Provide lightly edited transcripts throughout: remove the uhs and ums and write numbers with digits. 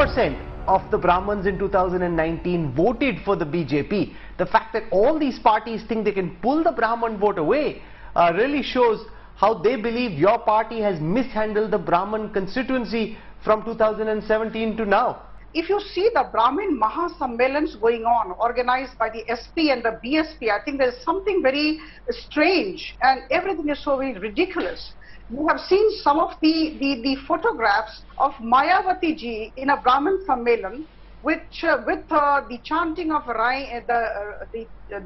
50% of the Brahmins in 2019 voted for the BJP. The fact that all these parties think they can pull the Brahmin vote away really shows how they believe your party has mishandled the Brahmin constituency from 2017 to now. If you see the Brahmin Mahasammelans going on, organized by the SP and the BSP, I think there is something very strange and everything is so very ridiculous. You have seen some of the photographs of Mayawati ji in a Brahmin Sammelan, which with the chanting of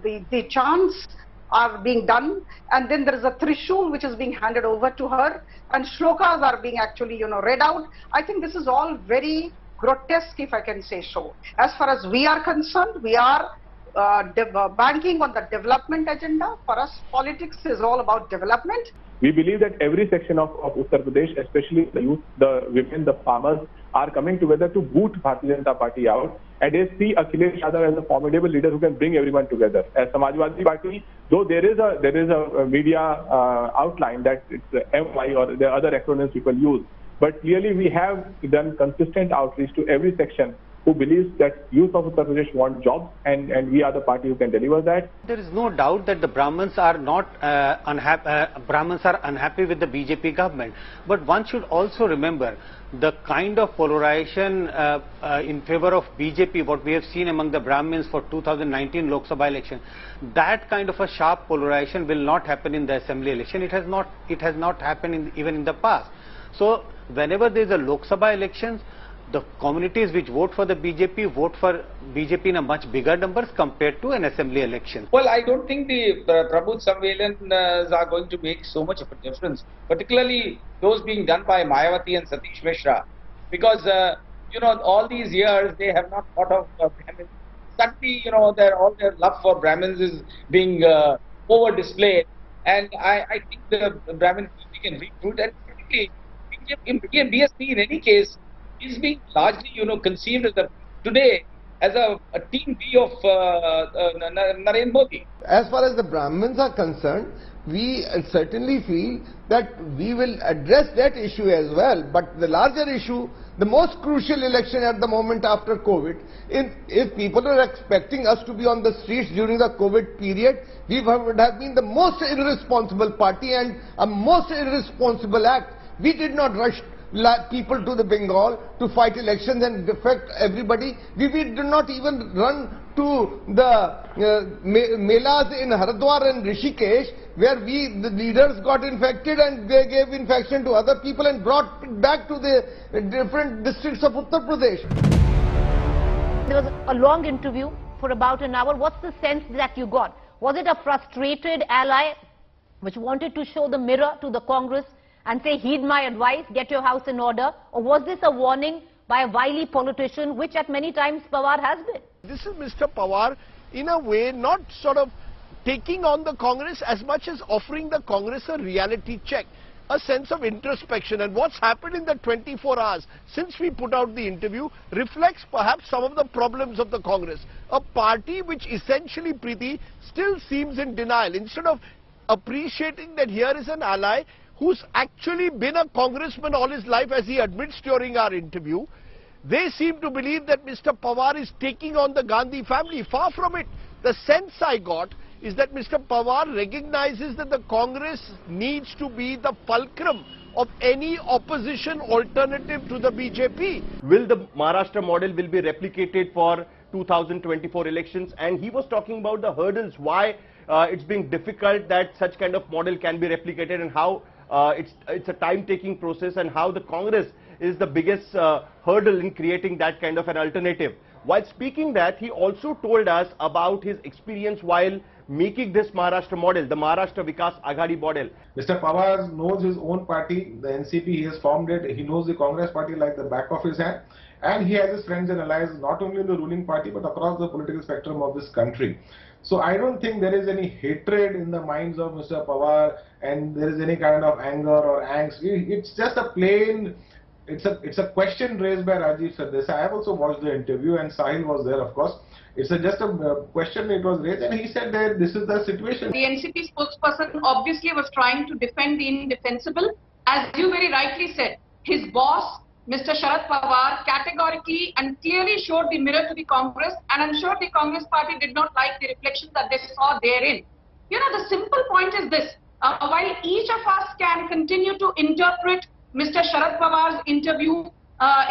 the chants are being done, and then there is a Trishul which is being handed over to her, and shlokas are being actually read out. I think this is all very grotesque, if I can say so. As far as we are concerned, we are banking on the development agenda. For us, politics is all about development. We believe that every section of Uttar Pradesh, especially the youth, the women, the farmers, are coming together to boot Bharatiya Janata Party out. And they see Akhilesh Yadav as a formidable leader who can bring everyone together. As Samajwadi Party, though there is a media outline that it's MY or the other acronyms people use, but clearly we have done consistent outreach to every section who believes that youth of Uttar Pradesh want jobs, and we are the party who can deliver that. There is no doubt that the Brahmins are not unhappy with the BJP government. But one should also remember the kind of polarization in favor of BJP, what we have seen among the Brahmins for 2019 Lok Sabha election. That kind of a sharp polarization will not happen in the assembly election. It has not happened even in the past. So whenever there is a Lok Sabha elections, the communities which vote for the BJP vote for BJP in a much bigger numbers compared to an assembly election. Well, I don't think the Prabhuj Sammelans are going to make so much of a difference, particularly those being done by Mayawati and Satish Mishra, because all these years they have not thought of Brahmins. Suddenly, all their love for Brahmins is being over displayed, and I think the Brahmin can recruit, and particularly BSP in any case is being largely, conceived as today as a team B of Narendra Modi. As far as the Brahmins are concerned, we certainly feel that we will address that issue as well. But the larger issue, the most crucial election at the moment after COVID, if people are expecting us to be on the streets during the COVID period, we would have been the most irresponsible party and a most irresponsible act. We did not rush people to the Bengal to fight elections and affect everybody. We did not even run to the melas in Haridwar and Rishikesh, where the leaders got infected and they gave infection to other people and brought it back to the different districts of Uttar Pradesh. There was a long interview for about an hour. What's the sense that you got? Was it a frustrated ally which wanted to show the mirror to the Congress and say, heed my advice, get your house in order? Or was this a warning by a wily politician, which at many times Pawar has been? This is Mr. Pawar, in a way, not sort of taking on the Congress as much as offering the Congress a reality check, a sense of introspection. And what's happened in the 24 hours since we put out the interview reflects perhaps some of the problems of the Congress. A party which essentially, Preeti, still seems in denial. Instead of appreciating that here is an ally who's actually been a congressman all his life, as he admits during our interview, they seem to believe that Mr. Pawar is taking on the Gandhi family. Far from it. The sense I got is that Mr. Pawar recognizes that the Congress needs to be the fulcrum of any opposition alternative to the BJP. Will the Maharashtra model will be replicated for 2024 elections? And he was talking about the hurdles, why it's being difficult that such kind of model can be replicated, and how it's a time-taking process, and how the Congress is the biggest hurdle in creating that kind of an alternative. While speaking that, he also told us about his experience while making this Maharashtra model, the Maharashtra Vikas Aghadi model. Mr. Pawar knows his own party, the NCP, he has formed it. He knows the Congress party like the back of his hand. And he has his friends and allies not only in the ruling party but across the political spectrum of this country. So I don't think there is any hatred in the minds of Mr. Pawar and there is any kind of anger or angst. It's just a plain, it's a question raised by Rajiv Sardesai. I have also watched the interview and Sahil was there, of course. It's just a question it was raised, and he said that this is the situation. The NCP spokesperson obviously was trying to defend the indefensible. As you very rightly said, his boss Mr. Sharad Pawar categorically and clearly showed the mirror to the Congress, and I'm sure the Congress party did not like the reflection that they saw therein. You know, the simple point is this. While each of us can continue to interpret Mr. Sharad Pawar's interview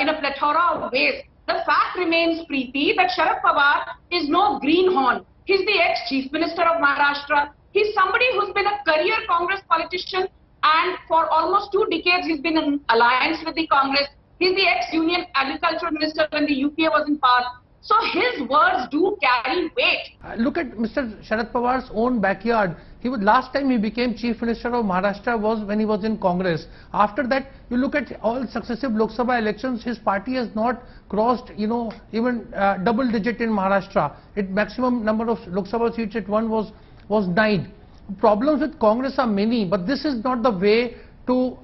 in a plethora of ways, the fact remains, Preeti, that Sharad Pawar is no greenhorn. He's the ex-Chief Minister of Maharashtra. He's somebody who's been a career Congress politician, and for almost 2 decades he's been in alliance with the Congress. He's the ex-Union Agriculture Minister when the UPA was in power. So his words do carry weight. Look at Mr. Sharad Pawar's own backyard. Last time he became Chief Minister of Maharashtra was when he was in Congress. After that, you look at all successive Lok Sabha elections, his party has not crossed, even double digit in Maharashtra. Maximum number of Lok Sabha seats it won was 9. Problems with Congress are many, but this is not the way to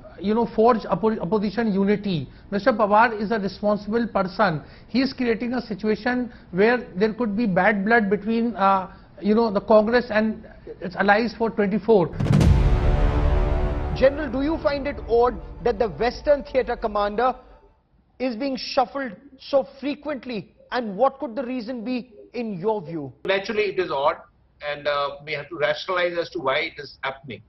forge opposition unity. Mr. Pawar is a responsible person. He is creating a situation where there could be bad blood between the Congress and its allies for 24. General, do you find it odd that the Western theatre commander is being shuffled so frequently, and what could the reason be in your view? Naturally, it is odd, and we have to rationalize as to why it is happening.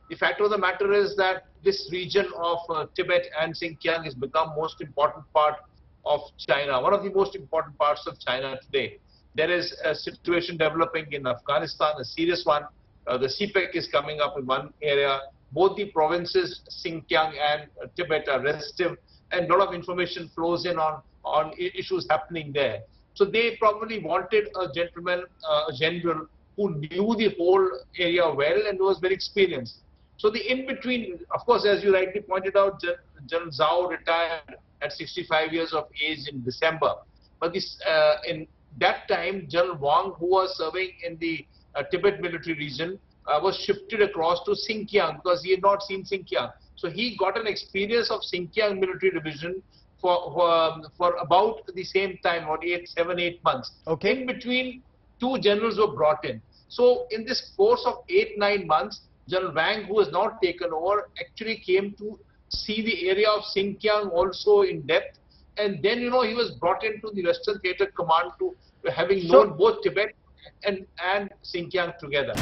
The fact of the matter is that this region of Tibet and Xinjiang has become most important part of China, one of the most important parts of China today. There is a situation developing in Afghanistan, a serious one. The CPEC is coming up in one area. Both the provinces, Xinjiang and Tibet, are restive, and a lot of information flows in on issues happening there. So they probably wanted a gentleman, a general, who knew the whole area well and was very experienced. So the in-between, of course, as you rightly pointed out, General Zhao retired at 65 years of age in December. But this, in that time, General Wang, who was serving in the Tibet military region, was shifted across to Xinjiang because he had not seen Xinjiang. So he got an experience of Xinjiang military division for about the same time, about 7-8 months. Okay. In between, 2 generals were brought in. So in this course of 8-9 months, General Wang, who has not taken over, actually came to see the area of Xinjiang also in depth. And then, he was brought into the Western Theatre Command to having known both Tibet and Xinjiang together.